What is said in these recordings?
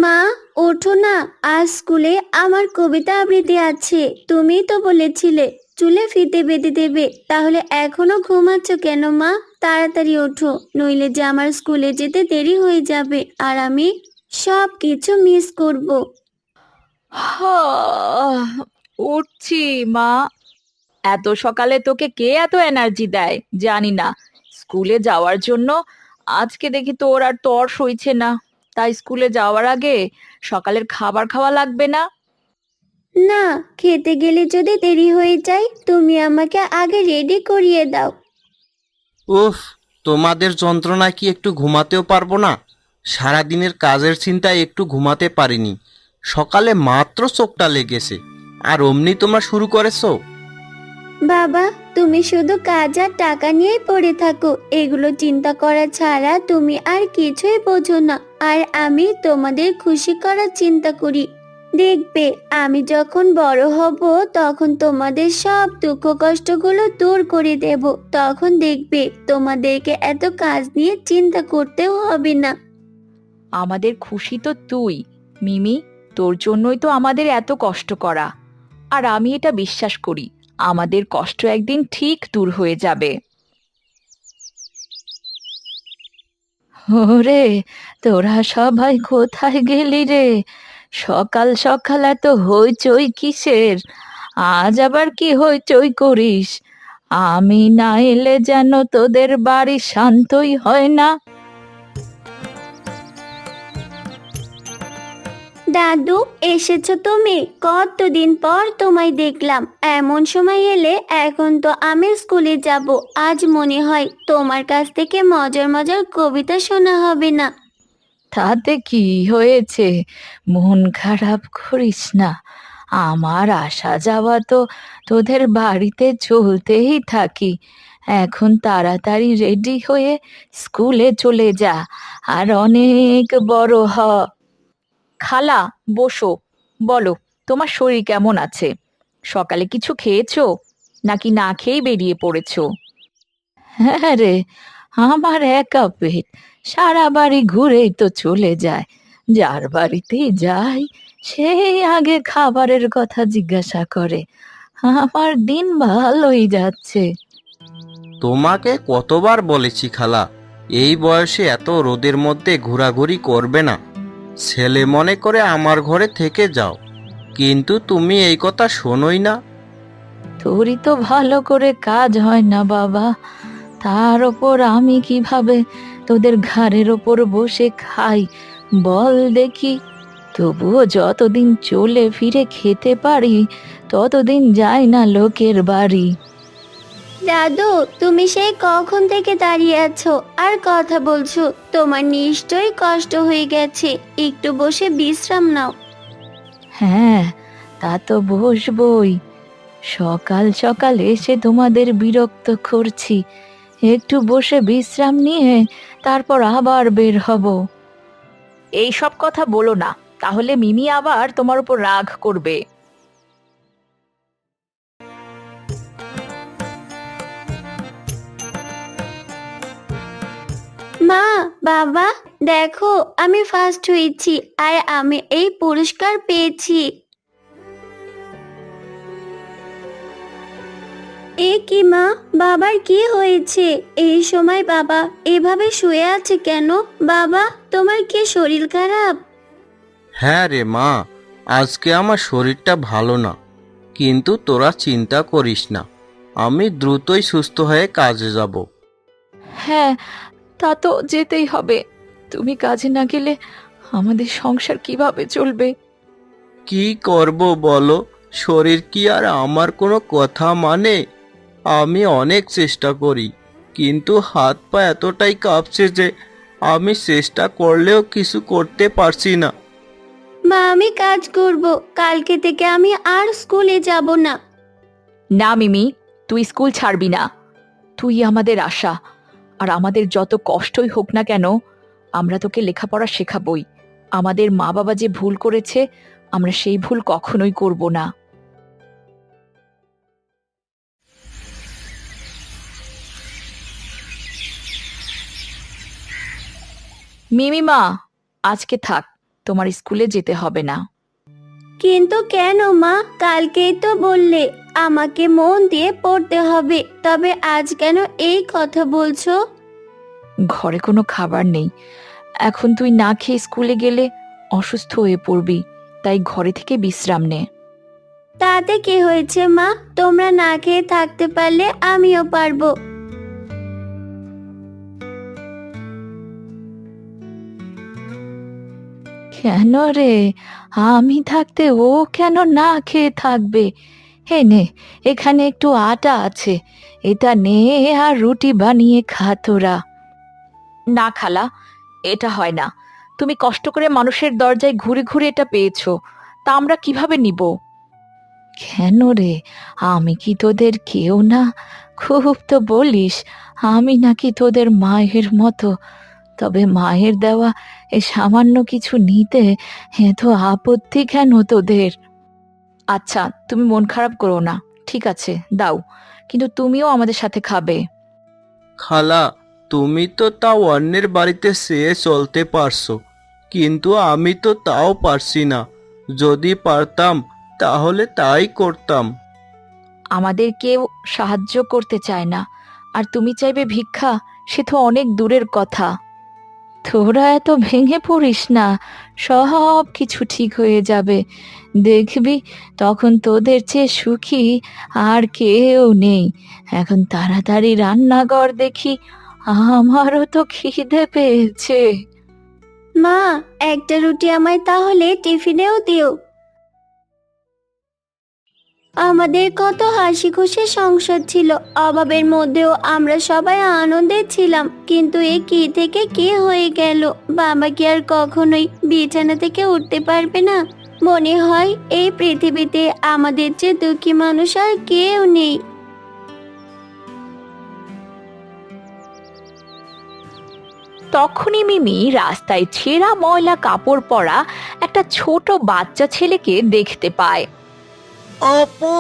মা, ওঠো না। আজ স্কুলে আমার কবিতা আবৃত্তি আছে। তুমিই তো বলেছিলে চুলে ফিতে বেঁধে দেবে। তাহলে এখনো ঘুমাচ্ছ কেন মা? তাড়াতাড়ি ওঠো, নইলে যে আমার স্কুলে যেতে দেরি হয়ে যাবে আর আমি সব কিছু মিস করব। উঠছি মা। এত সকালে তোকে কে এত এনার্জি দেয় জানি না। স্কুলে যাওয়ার জন্য আজকে দেখি তোর আর তর সইছে না। তাই স্কুলে যাওয়ার আগে সকালের খাবার খাওয়া লাগবে না? না, খেতে গেলে যদি দেরি হয়ে যায় তুমি আমাকে আগে রেডি করিয়ে দাও। উফ, তোমাদের যন্ত্রণায় কি একটু ঘুমাতেও পারবো না? সারাদিনের কাজের চিন্তায় একটু ঘুমাতে পারিনি। সকালে মাত্র চোখটা লেগেছে আর অমনি তোমরা শুরু করেছো। বাবা, তুমি শুধু কাজ আর টাকা নিয়েই পড়ে থাকো। এগুলো চিন্তা করা ছাড়া তুমি আর কিছুই বোঝো না। আর আমি তোমাদের খুশি করার চিন্তা করি। দেখবে আমি যখন বড় হব তখন তোমাদের সব দুঃখ কষ্টগুলো দূর করে দেব। তখন দেখবে তোমাদেরকে এত কাজ নিয়ে চিন্তা করতেও হবে না। আমাদের খুশি তো তুই, মিমি। তোর জন্যই তো আমাদের এত কষ্ট করা। আর আমি এটা বিশ্বাস করি, আমাদের কষ্ট একদিন ঠিক দূর হয়ে যাবে। ওরে, তোরা সবাই কোথায় গেলি রে? সকাল সকাল এত হইচই কিসের? আজ আবার কি হইচই করিস? আমি না এলে যেন তোদের বাড়ি শান্তই হয় না। দাদু, এসেছো তুমি? কতদিন পর তোমায় দেখলাম। এমন সময় এলে। এখন তো আমি স্কুলে যাব। আজ মনে হয় তোমার কাছ থেকে মজার মজার কবিতা শোনা হবে না। তাতে কি হয়েছে? মন খারাপ করিস না। আমার আসা যাওয়া তো তোদের বাড়িতে চলতেই থাকি। এখন তাড়াতাড়ি রেডি হয়ে স্কুলে চলে যা আর অনেক বড় হ। খালা, বসো। বলো, তোমার শরীর কেমন আছে? সকালে কিছু খেয়েছো নাকি না খেয়েই বেরিয়ে পড়েছো? হ্যাঁ রে, আমার একা পেট সারা বাড়ি ঘুরেই তো চলে যায়। যার বাড়িতেই যাই সেই আগে খাবারের কথা জিজ্ঞাসা করে। আমার দিন ভালোই যাচ্ছে। তোমাকে কতবার বলেছি খালা, এই বয়সে এত রোদের মধ্যে ঘোরাঘুরি করবে না। ছেলে মনে করে আমার ঘরে থেকে যাও, কিন্তু তুমি এই কথা শোনোই না। তোরই তো ভালো করে কাজ হয় না বাবা। তার ওপর আমি কিভাবে তোদের ঘাড়ের ওপর বসে খাই বল দেখি? তবুও যতদিন চলে ফিরে খেতে পারি ততদিন যাই না লোকের বাড়ি। দাদু, তুমি সেই কখন থেকে দাঁড়িয়ে আছো আর কথা বলছো? তোমার নিশ্চয়ই কষ্ট হয়ে গেছে। একটু বসে বিশ্রাম নাও। হ্যাঁ, তা তো বসবই। সকাল সকাল এসে তোমাদের বিরক্ত করছি। একটু বসে বিশ্রাম নিয়ে তারপর আবার বের হব। এই সব কথা বলো না, তাহলে মিমি আবার তোমার উপর রাগ করবে। মা, বাবা, দেখো আমি ফার্স্ট হয়েছি আর আমি এই পুরস্কার পেয়েছি। এ কি মা, বাবার কি হয়েছে? এই সময় বাবা এভাবে শুয়ে আছে কেন? বাবা, তোমার কি শরীর খারাপ? হ্যাঁ রে মা, আজকে আমার শরীরটা ভালো না, কিন্তু তোরা চিন্তা করিস না, আমি দ্রুতই সুস্থ হয়ে কাজে যাব। হ্যাঁ, তা তো যেতেই হবে। তুমি কাজে না গেলে আমাদের সংসার কিভাবে চলবে? কি করব বলো? শরীর কি আর আমার কোনো কথা মানে? আমি অনেক চেষ্টা করি, কিন্তু হাত পা এতটাই কাঁপছে যে আমি চেষ্টা করলেও কিছু করতে পারছি না। মা, আমি কাজ করব। কালকে থেকে আমি আর স্কুলে যাব না। না মিমি, তুই স্কুল ছাড়বি না। তুই আমাদের আশা। আর আমাদের যত কষ্টই হোক না কেন, আমরা তোকে লেখাপড়া শেখাবই। আমাদের মা বাবা যে ভুল করেছে, আমরা সেই ভুল কখনোই করব না। মিমিমা, আজকে থাক। তোমার স্কুলে যেতে হবে না। কিন্তু কেন মা? কালকেই তো বললে আমাকে মন দিয়ে পড়তে হবে, তবে আজ কেন এই কথা বলছো? ঘরে কোনো খাবার নেই, এখন তুই না খেয়ে স্কুলে গেলে অসুস্থ হয়ে পড়বি, তাই ঘরে থেকে বিশ্রাম নে। তাতে কি হয়েছে মা? তোমরা না খেয়ে থাকতে পারলে আমিও পারবো। কেন রে, আমি থাকতে ও কেন না খেয়ে থাকবে? হে নে, এখানে একটু আটা আছে, এটা নে আর রুটি বানিয়ে খা তোরা। না খালা, এটা হয় না। তুমি কষ্ট করে মানুষের দরজায় ঘুরে ঘুরে এটা পেয়েছো, তা আমরা কিভাবে নিব? কেন রে, আমি কি তোদের কেউ না? খুব তো বলিস আমি নাকি তোদের মায়ের মতো, তবে মায়ের দেওয়া এ সামান্য কিছু নিতে এত আপত্তি কেন তোদের? আচ্ছা, তুমি মন খারাপ করো না, ঠিক আছে দাও, কিন্তু তুমিও আমাদের সাথে খাবে। খালা, তুমি তো তাও অন্যের বাড়িতে চেয়ে চলতে পারছো, কিন্তু আমি তো তাও পারছি না। যদি পারতাম তাহলে তাই করতাম। আমাদের কেউ সাহায্য করতে চায় না, আর তুমি চাইবে ভিক্ষা, সে তো অনেক দূরের কথা। তোরা এত ভেঙে পড়িস না, সব কিছু ঠিক হয়ে যাবে, দেখবি তখন তোদের চেয়ে সুখী আর কেউ নেই। এখন তাড়াতাড়ি রান্না কর দেখি, আমারও তো খিদে পেয়েছে। মা, একটা রুটি আমায় তাহলে টিফিনেও দিও। আমাদের কত হাসি খুশি সংসার ছিল, অভাবের মধ্যেও আমরা সবাই আনন্দে ছিলাম, কিন্তু এ কি থেকে কি হয়ে গেল? বাবা কি আর কখনোই বিছানা থেকে উঠতে পারবে না? মনে হয় এই পৃথিবীতে আমাদের চেয়ে দুঃখী মানুষ আর কেউ নেই। তখনই মিমি রাস্তায় ছেঁড়া ময়লা কাপড় পরা একটা ছোট বাচ্চা ছেলেকে দেখতে পায়। আপু,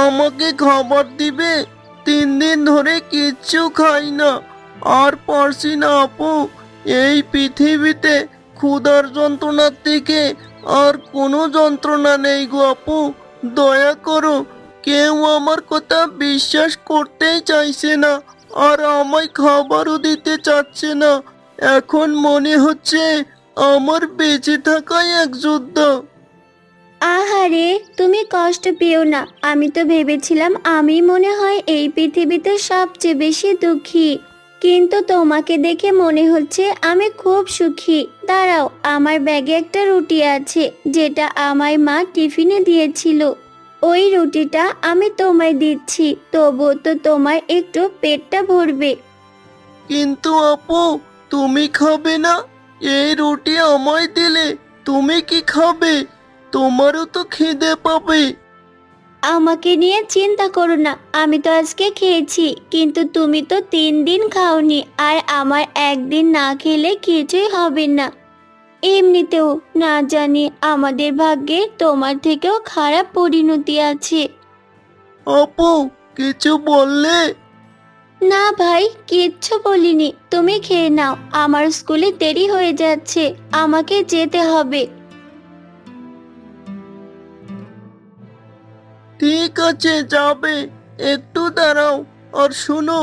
আমাকে খাবার দিবে? 3 দিন ধরে কিচ্ছু খাই না, আর পারছি না আপু। এই পৃথিবীতে ক্ষুধার যন্ত্রণার থেকে আর কোনো যন্ত্রণা নেই গো আপু। দয়া করো, কেউ আমার কথা বিশ্বাস করতেই চাইছে না, আর আমায় খাবারও দিতে চাচ্ছে না। এখন মনে হচ্ছে আমার বেঁচে থাকাই এক যুদ্ধ। আহারে, তুমি কষ্ট পেও না। আমি তো ভেবেছিলাম আমি মনে হয় এই পৃথিবীতে সবচেয়ে বেশি দুঃখী, কিন্তু তোমাকে দেখে মনে হচ্ছে আমি খুব সুখী। দাঁড়াও, আমার ব্যাগে একটা রুটি আছে, যেটা আমায় মা টিফিনে দিয়েছিল। ওই রুটিটা আমি তোমায় দিচ্ছি, তবুও তো তোমার একটু পেটটা ভরবে। কিন্তু আপু, তুমি খাবে না? এই রুটি আমায় দিলে তুমি কি খাবে? তোমারও তো খিদে পাবে। আমাকে নিয়ে চিন্তা করো না, আমি তো আজকে খেয়েছি, কিন্তু তুমি তো 3 দিন খাওনি, আর আমার একদিন না খেলে কিছুই হবে না। এমনিতেও না জানি আমাদের ভাগ্যে তোমার থেকেও খারাপ পরিণতি আছে। আপু, কিছু বললে? না ভাই, কিচ্ছু বলিনি, তুমি খেয়ে নাও, আমার স্কুলে দেরি হয়ে যাচ্ছে, আমাকে যেতে হবে। ঠিক আছে, যাবে, একটু দাঁড়াও। আর শোনো,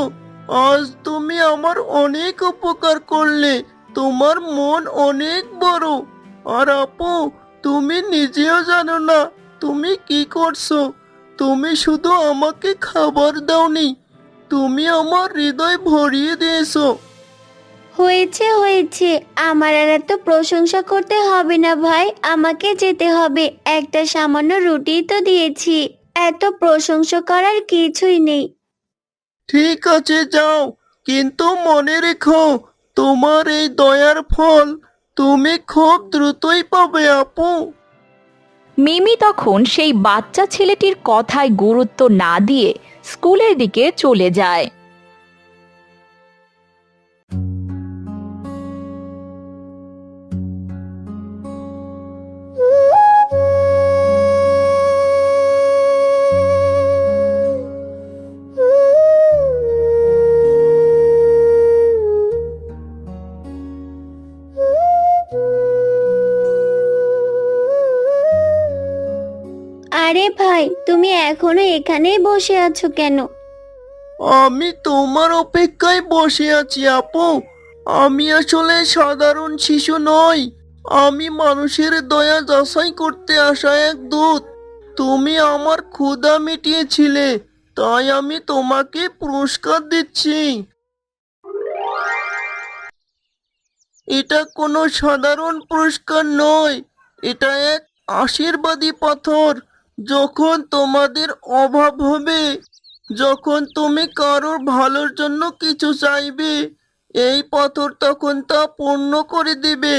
আজ তুমি আমার অনেক উপকার করলে। তোমার মন অনেক বড়। আর আপু, তুমি নিজেও জানো না তুমি কি করছো। তুমি শুধু আমাকে খাবার দাওনি, তুমি আমার হৃদয় ভরিয়ে দিয়েছো। হয়েছে হয়েছে, আমার আর এত প্রশংসা করতে হবে না ভাই, আমাকে যেতে হবে, একটা সামান্য রুটি তো দিয়েছি, এত প্রশংসা করার কিছুই নেই। ঠিক আছে, যাও, কিন্তু মনে রেখো, তোমার এই দয়ার ফল তুমি খুব দ্রুতই পাবে আপু। মিমি তখন সেই বাচ্চা ছেলেটির কথায় গুরুত্ব না দিয়ে স্কুলের দিকে চলে যায়। আরে ভাই, তুমি এখনো এখানেই বসে আছো কেন? আমি তোমার অপেক্ষায় বসে আছি আপু। আমি আসলে সাধারণ শিশু নই, আমি মানুষের দয়া যাচাই করতে আসা এক দূত। তুমি আমার ক্ষুধা মিটিয়েছিলে, তাই আমি তোমাকে পুরস্কার দিচ্ছি। এটা কোনো সাধারণ পুরস্কার নয়, এটা এক আশীর্বাদী পাথর। যখন তোমাদের অভাব হবে, যখন তুমি কারোর ভালোর জন্য কিছু চাইবে, এই পাথর তখন তা পূর্ণ করে দিবে।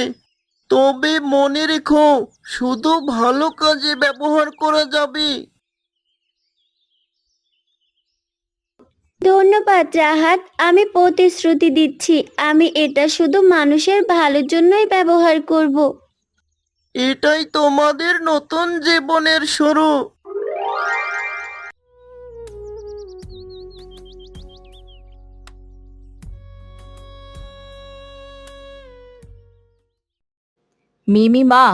তবে মনে রেখো, শুধু ভালো কাজে ব্যবহার করা যাবে। ধন্যবাদ রাহাত, আমি প্রতিশ্রুতি দিচ্ছি আমি এটা শুধু মানুষের ভালোর জন্যই ব্যবহার করব। এটাই তোমাদের নতুন জীবনের শুরু। মিমি মা,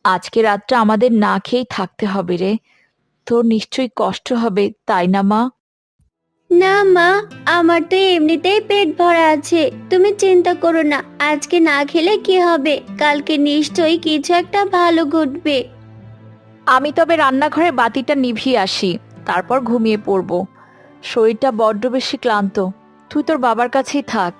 আজকে রাতটা আমাদের না খেয়েই থাকতে হবে রে। তোর নিশ্চয়ই কষ্ট হবে, তাই না মা? না মা, আমার তো এমনিতেই পেট ভরা আছে, তুমি চিন্তা করো না। আজকে না খেলে কি হবে, কালকে নিশ্চয়ই কিছু একটা ভালো ঘটবে। আমি তবে রান্নাঘরে বাতিটা নিভিয়ে আসি, তারপর ঘুমিয়ে পড়ব। শরীরটা বড্ড বেশি ক্লান্ত। তুই তোর বাবার কাছেই থাক।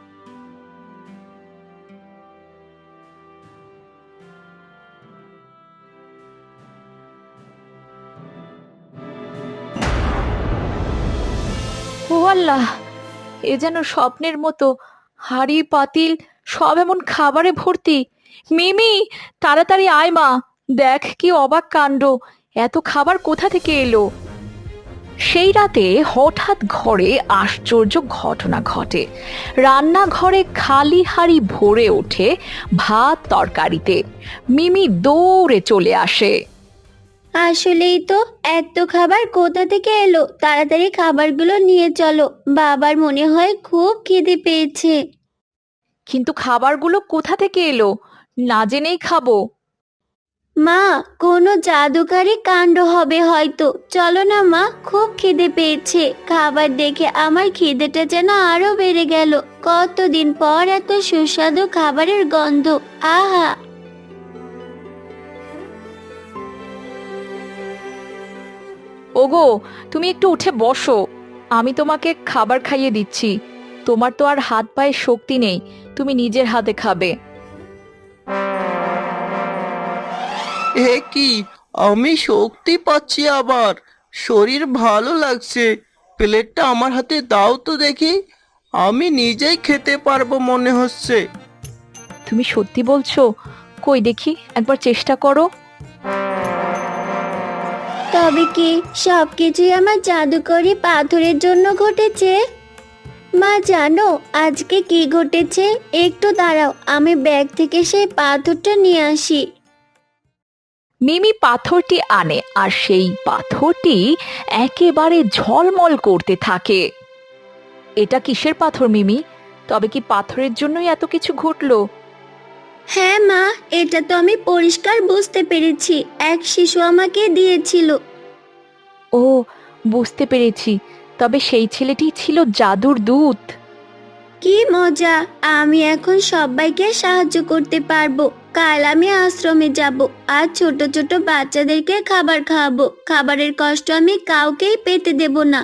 ও আল্লাহ, এ যেন স্বপ্নের মতো। হাঁড়ি পাতিল সব এমন খাবারে ভর্তি। মিমি, তাড়াতাড়ি আয় মা, দেখ কি অবাক কাণ্ড। এত খাবার কোথা থেকে এলো? সেই রাতে হঠাৎ ঘরে আশ্চর্য ঘটনা ঘটে। রান্নাঘরে খালি হাঁড়ি ভরে ওঠে ভাত তরকারিতে। মিমি দৌড়ে চলে আসে। আসলেই তো, এত খাবার কোথা থেকে এলো? তাড়াতাড়ি খাবারগুলো নিয়ে চলো, বাবার মনে হয় খুব খিদে পেয়েছে। কিন্তু খাবারগুলো কোথা থেকে এলো? না জেনেই খাবো। মা, কোনো জাদুকারি কাণ্ড হবে হয়তো। চলো না মা, খুব খিদে পেয়েছে। খাবার দেখে আমার খিদেটা যেন আরো বেড়ে গেল। কতদিন পর এত সুস্বাদু খাবারের গন্ধ। আহা! ওগো, তুমি একটু উঠে বসো, আমি তোমাকে খাবার খাইয়ে দিচ্ছি। তোমার তো আর হাত পায়ে শক্তি নেই, তুমি নিজের হাতে খাবে। এ কি, আমি শক্তি পাচ্ছি আবার, শরীর ভালো লাগছে। প্লেটটা আমার হাতে দাও তো দেখি, আমি নিজেই খেতে পারবো মনে হচ্ছে। তুমি সত্যি বলছো? কই দেখি, একবার চেষ্টা করো। তবে কি সবকিছুই আমার জাদুকরি পাথরের জন্য ঘটেছে? মা জানো আজকে কি ঘটেছে? একটু দাঁড়াও, আমি ব্যাগ থেকে সেই পাথরটা নিয়ে আসি। মিমি পাথরটি আনে আর সেই পাথরটি একেবারে ঝলমল করতে থাকে। এটা কিসের পাথর মিমি? তবে কি পাথরের জন্যই এত কিছু ঘটলো? হ্যাঁ মা, এটা তো আমি পরিষ্কার বুঝতে পেরেছি, এক শিশু আমাকে দিয়েছিল। ও, বুঝতে পেরেছি। তবে সেই ছেলেটি ছিল জাদুর দূত। কি মজা! আমি এখন সবাইকে সাহায্য করতে পারবো। কাল আমি আশ্রমে যাব আর ছোট ছোট বাচ্চাদেরকে খাবার খাওয়াবো। খাবারের কষ্ট আমি কাউকেই পেতে দেব না।